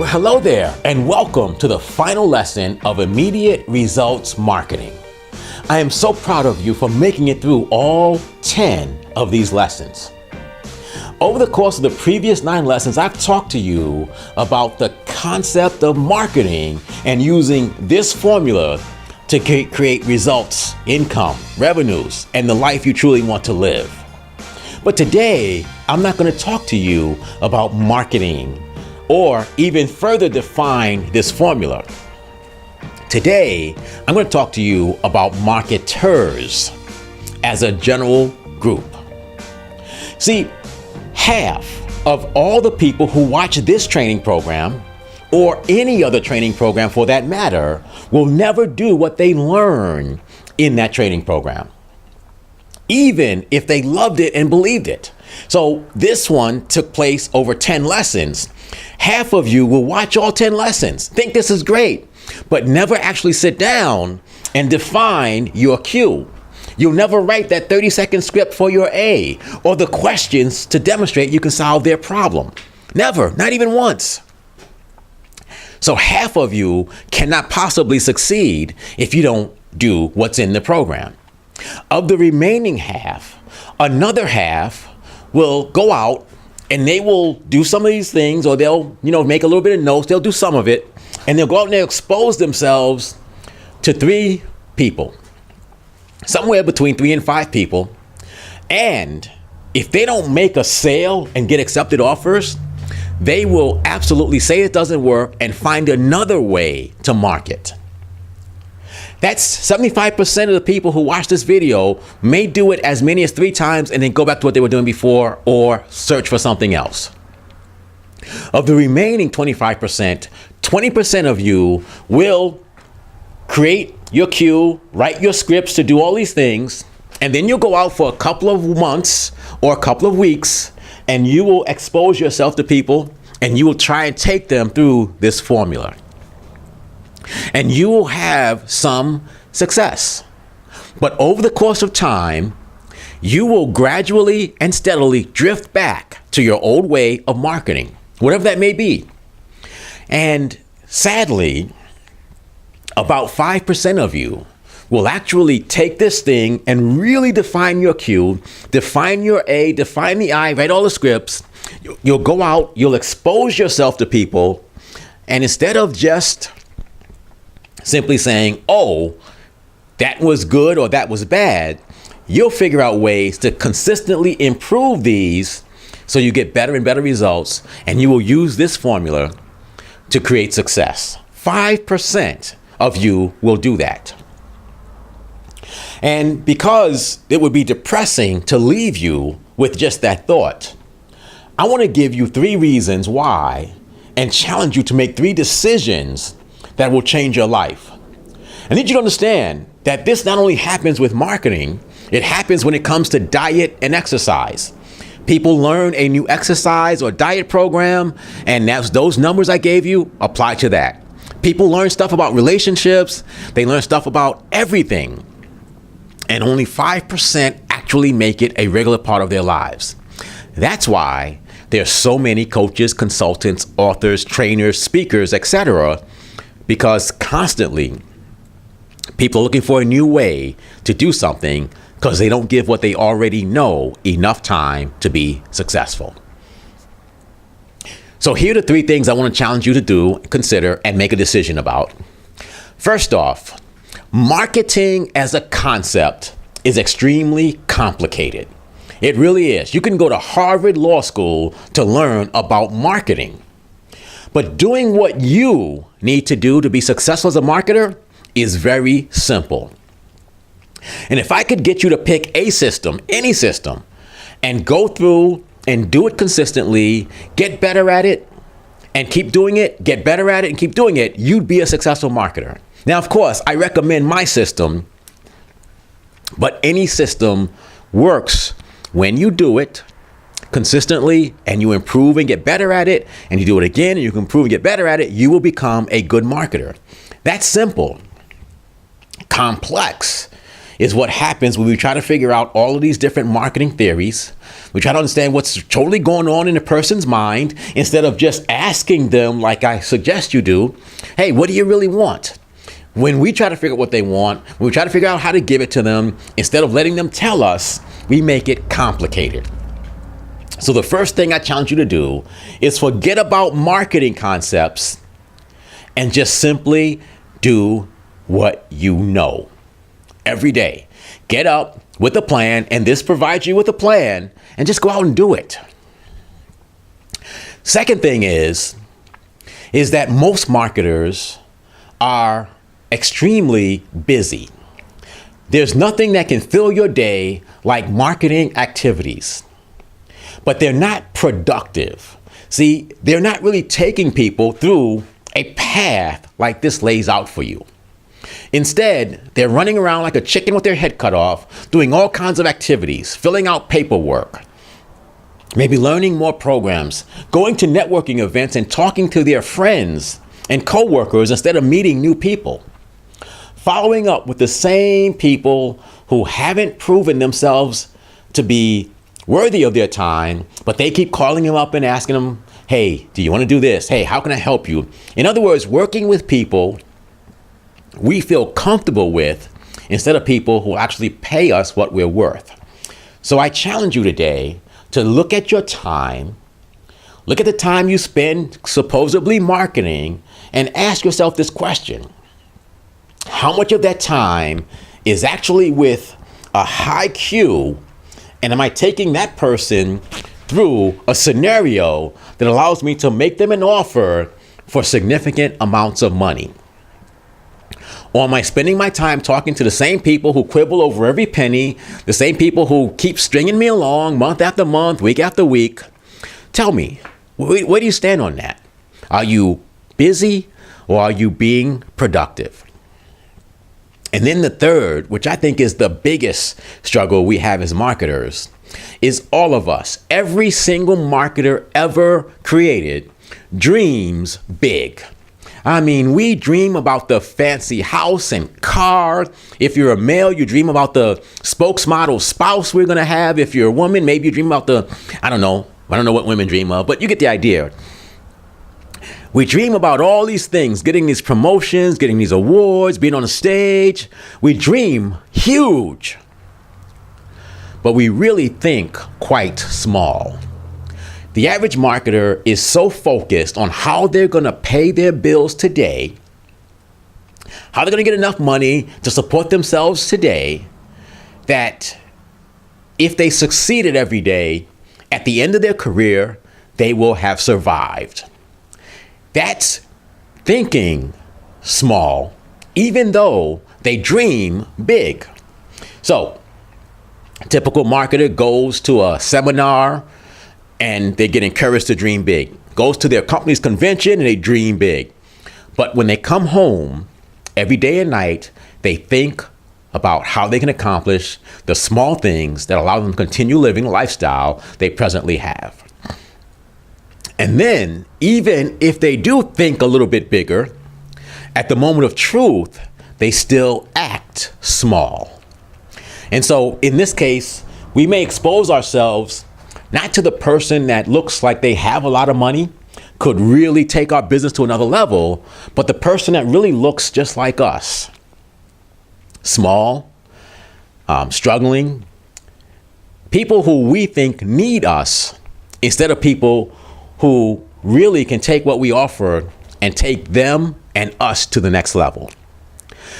Well, hello there, and welcome to the final lesson of Immediate Results Marketing. I am so proud of you for making it through all 10 of these lessons. Over the course of the previous 9 lessons, I've talked to you about the concept of marketing and using this formula to create results, income, revenues, and the life you truly want to live. But today, I'm not going to talk to you about marketing or even further define this formula. Today, I'm going to talk to you about marketers as a general group. See, half of all the people who watch this training program, or any other training program for that matter, will never do what they learn in that training program, even if they loved it and believed it. So this one took place over 10 lessons. Half of you will watch all 10 lessons, think this is great, but never actually sit down and define your cue. You'll never write that 30-second script for your A or the questions to demonstrate you can solve their problem. Never, not even once. So half of you cannot possibly succeed if you don't do what's in the program. Of the remaining half, another half will go out and they will do some of these things, or they'll, make a little bit of notes. They'll do some of it, and they'll go out and they'll expose themselves to 3 people, somewhere between 3 and 5 people. And if they don't make a sale and get accepted offers, they will absolutely say it doesn't work and find another way to market. That's 75% of the people who watch this video may do it as many as 3 times and then go back to what they were doing before or search for something else. Of the remaining 25%, 20% of you will create your cue, write your scripts to do all these things, and then you'll go out for a couple of months or a couple of weeks and you will expose yourself to people and you will try and take them through this formula. And you will have some success. But over the course of time, you will gradually and steadily drift back to your old way of marketing, whatever that may be. And sadly, about 5% of you will actually take this thing and really define your cue, define your A, define the I, write all the scripts. You'll go out, you'll expose yourself to people, and instead of just simply saying, oh, that was good or that was bad, you'll figure out ways to consistently improve these so you get better and better results, and you will use this formula to create success. 5% of you will do that. And because it would be depressing to leave you with just that thought, I want to give you 3 reasons why and challenge you to make 3 decisions that will change your life. I need you to understand that this not only happens with marketing, it happens when it comes to diet and exercise. People learn a new exercise or diet program, and those numbers I gave you apply to that. People learn stuff about relationships, they learn stuff about everything, and only 5% actually make it a regular part of their lives. That's why there's so many coaches, consultants, authors, trainers, speakers, etc., because constantly people are looking for a new way to do something because they don't give what they already know enough time to be successful. So here are the 3 things I want to challenge you to do, consider, and make a decision about. First off, marketing as a concept is extremely complicated. It really is. You can go to Harvard Law School to learn about marketing. But doing what you need to do to be successful as a marketer is very simple. And if I could get you to pick a system, any system, and go through and do it consistently, get better at it, and keep doing it, get better at it, and keep doing it, you'd be a successful marketer. Now, of course, I recommend my system, but any system works when you do it consistently and you improve and get better at it, and you do it again and you can improve and get better at it, you will become a good marketer. That's simple. Complex is what happens when we try to figure out all of these different marketing theories. We try to understand what's totally going on in a person's mind instead of just asking them, like I suggest you do, hey, what do you really want? When we try to figure out what they want, when we try to figure out how to give it to them, instead of letting them tell us, we make it complicated. So the first thing I challenge you to do is forget about marketing concepts and just simply do what you know. Every day, get up with a plan, and this provides you with a plan, and just go out and do it. Second thing is that most marketers are extremely busy. There's nothing that can fill your day like marketing activities, but they're not productive. See, they're not really taking people through a path like this lays out for you. Instead, they're running around like a chicken with their head cut off, doing all kinds of activities, filling out paperwork, maybe learning more programs, going to networking events and talking to their friends and coworkers instead of meeting new people, following up with the same people who haven't proven themselves to be worthy of their time, but they keep calling them up and asking them, hey, do you want to do this? Hey, how can I help you? In other words, working with people we feel comfortable with instead of people who actually pay us what we're worth. So I challenge you today to look at your time, look at the time you spend supposedly marketing, and ask yourself this question. How much of that time is actually with a high Q, and am I taking that person through a scenario that allows me to make them an offer for significant amounts of money? Or am I spending my time talking to the same people who quibble over every penny, the same people who keep stringing me along month after month, week after week? Tell me, where do you stand on that? Are you busy or are you being productive? And then the third, which I think is the biggest struggle we have as marketers, is all of us, every single marketer ever created, dreams big. I mean, we dream about the fancy house and car. If you're a male, you dream about the spokesmodel spouse we're going to have. If you're a woman, maybe you dream about I don't know what women dream of, but you get the idea. We dream about all these things, getting these promotions, getting these awards, being on a stage. We dream huge, but we really think quite small. The average marketer is so focused on how they're going to pay their bills today, how they're going to get enough money to support themselves today, that if they succeeded every day, at the end of their career, they will have survived. That's thinking small, even though they dream big. So, a typical marketer goes to a seminar and they get encouraged to dream big. Goes to their company's convention and they dream big. But when they come home every day and night, they think about how they can accomplish the small things that allow them to continue living the lifestyle they presently have. And then, even if they do think a little bit bigger, at the moment of truth, they still act small. And so in this case, we may expose ourselves not to the person that looks like they have a lot of money, could really take our business to another level, but the person that really looks just like us. Small, struggling, people who we think need us instead of people who really can take what we offer and take them and us to the next level.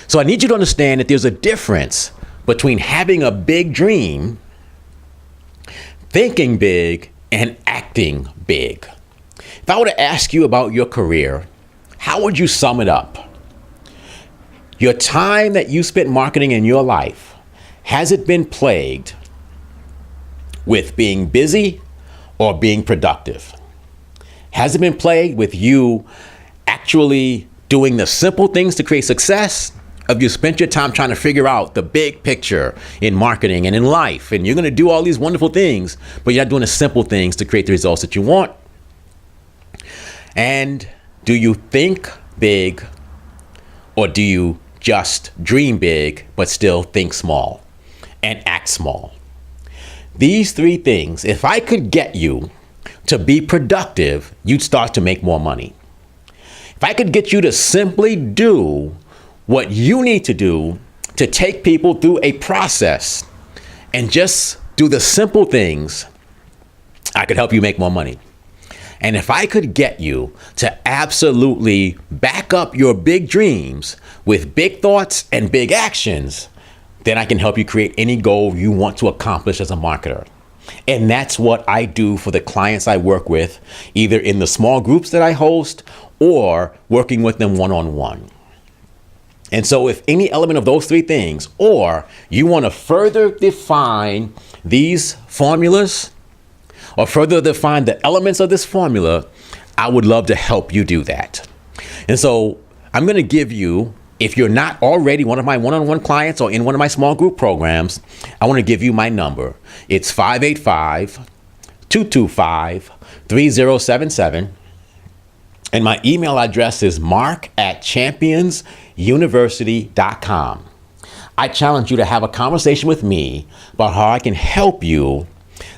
So I need you to understand that there's a difference between having a big dream, thinking big, and acting big. If I were to ask you about your career, how would you sum it up? Your time that you spent marketing in your life, has it been plagued with being busy or being productive? Has it been plagued with you actually doing the simple things to create success? Have you spent your time trying to figure out the big picture in marketing and in life? And you're going to do all these wonderful things, but you're not doing the simple things to create the results that you want. And do you think big or do you just dream big, but still think small and act small. These three things, if I could get you to be productive, you'd start to make more money. If I could get you to simply do what you need to do to take people through a process and just do the simple things, I could help you make more money. And if I could get you to absolutely back up your big dreams with big thoughts and big actions, then I can help you create any goal you want to accomplish as a marketer. And that's what I do for the clients I work with, either in the small groups that I host or working with them one-on-one. And so if any element of those three things, or you want to further define these formulas or further define the elements of this formula, I would love to help you do that. And so I'm going to give you, if you're not already one of my one-on-one clients or in one of my small group programs, I want to give you my number. It's 585-225-3077. And my email address is mark@championsuniversity.com. I challenge you to have a conversation with me about how I can help you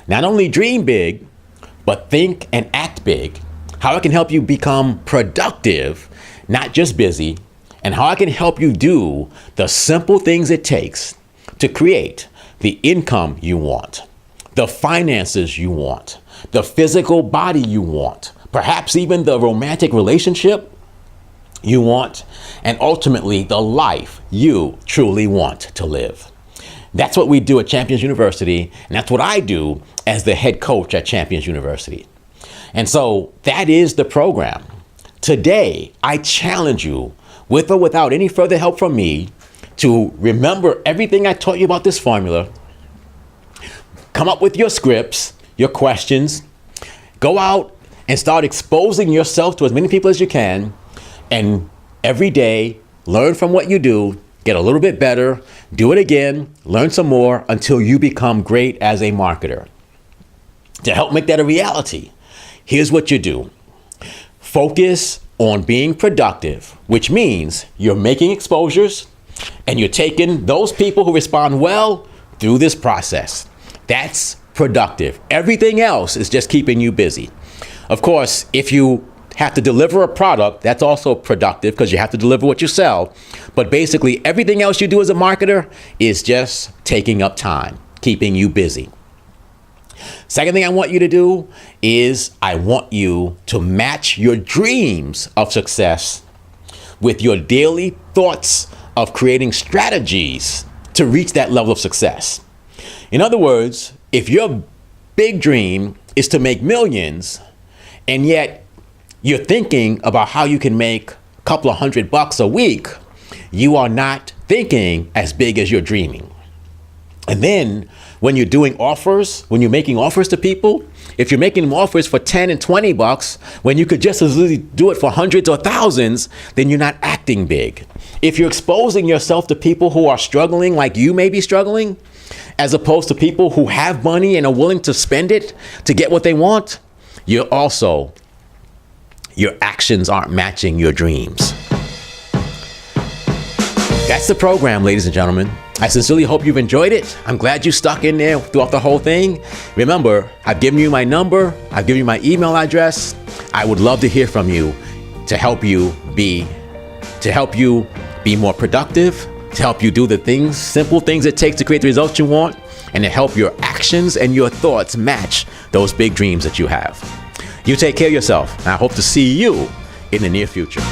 not only dream big, but think and act big. How I can help you become productive, not just busy, and how I can help you do the simple things it takes to create the income you want, the finances you want, the physical body you want, perhaps even the romantic relationship you want, and ultimately the life you truly want to live. That's what we do at Champions University, and that's what I do as the head coach at Champions University. And so that is the program. Today, I challenge you, with or without any further help from me, to remember everything I taught you about this formula, come up with your scripts, your questions, go out and start exposing yourself to as many people as you can, and every day, learn from what you do, get a little bit better, do it again, learn some more until you become great as a marketer. To help make that a reality, here's what you do. Focus on being productive, which means you're making exposures and you're taking those people who respond well through this process. That's productive. Everything else is just keeping you busy. Of course, if you have to deliver a product, that's also productive because you have to deliver what you sell. But basically, everything else you do as a marketer is just taking up time, keeping you busy. Second thing I want you to do is I want you to match your dreams of success with your daily thoughts of creating strategies to reach that level of success. In other words, if your big dream is to make millions, and yet you're thinking about how you can make a couple of $100 a week, you are not thinking as big as you're dreaming. And then when you're doing offers, when you're making offers to people, if you're making them offers for $10 and $20, when you could just as easily do it for hundreds or thousands, then you're not acting big. If you're exposing yourself to people who are struggling like you may be struggling, as opposed to people who have money and are willing to spend it to get what they want, your actions aren't matching your dreams. That's the program, ladies and gentlemen. I sincerely hope you've enjoyed it. I'm glad you stuck in there throughout the whole thing. Remember, I've given you my number. I've given you my email address. I would love to hear from you to help you be more productive, to help you do the things, simple things it takes to create the results you want, and to help your actions and your thoughts match those big dreams that you have. You take care of yourself, and I hope to see you in the near future.